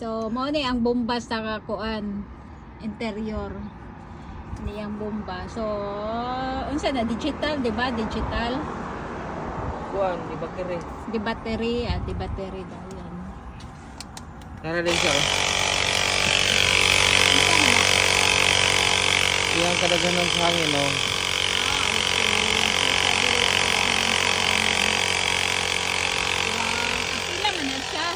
So mo ni ang bomba sa kuan interior. Ni ang bomba. So unsa na digital, di ba? Digital. Kuan, di battery. Di battery daw yan. Nara din siya. Yung kadaghanan sa hangin, no? Pila man na siya.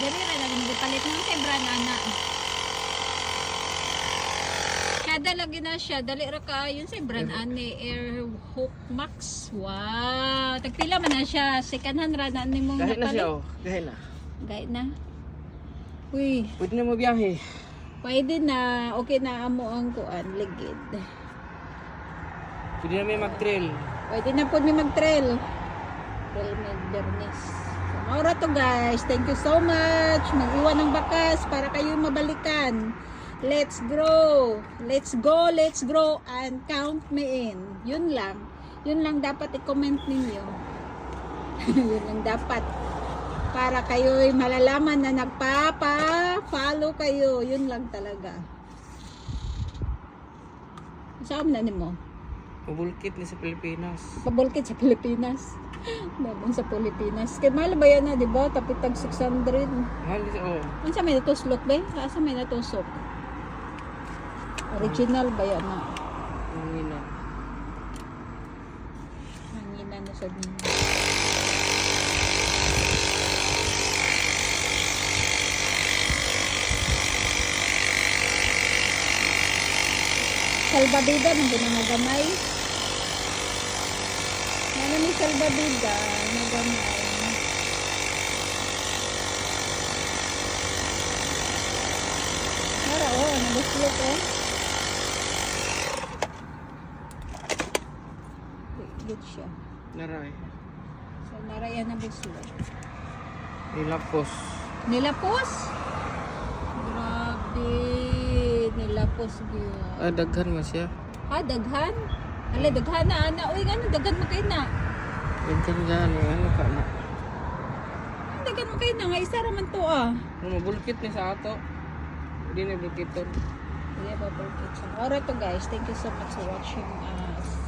Dali ra lang gipalit ng kay brand ana. Kada lagi na siya, dali ra ka yun sa brand ani Air Hook Max. Wow, tagpila man na siya. Second hand ra na nimo Gahit na siya, oh. Gahit na. Uy, Pwede na mo biyahe. pwede na. Okay na amo ang kuan ligid. Pwede na may mag-trail. Pwede na po mi mag-trail. Trail med Bernis. So, maura to guys. Thank you so much. Mag-iwan ng bakas para kayo mabalikan. Let's grow. Let's go. Let's grow and count me in. Yun lang. Yun lang dapat i-comment ninyo. Yun lang dapat. Para kayo'y malalaman na nagpapa-follow kayo. Yun lang talaga. Saan na mo? Pabulkit ni sa Pilipinas. Pabulkit sa Pilipinas. Babang sa Pilipinas. Kaya mahal ba yan na, di ba? Tapitag 600. Mahal siya, oh. Ano sa may natuslok ba? Saan may natusok? Original ba yan na? Hanginan. Hanginan na sa din. Salbabida, nang ginamagamay. Ano ni salbabida, nagamay. Para naguslok Good siya. Naray. So, narayan na buslok. Nilapos. Nilapos? Grabe. Nilapos gyud. Daghan man siya. Ha, daghan? Ala, daghan na, ana. Uy, ano, daghan mo kayo na. Daghan gani. Ano ka na? Daghan mo kayo na. Nga, isa raman to ah. Mabulkit ni sa ato. Hindi na bulkiton. Hindi ba, Alright to guys. Thank you so much for watching us.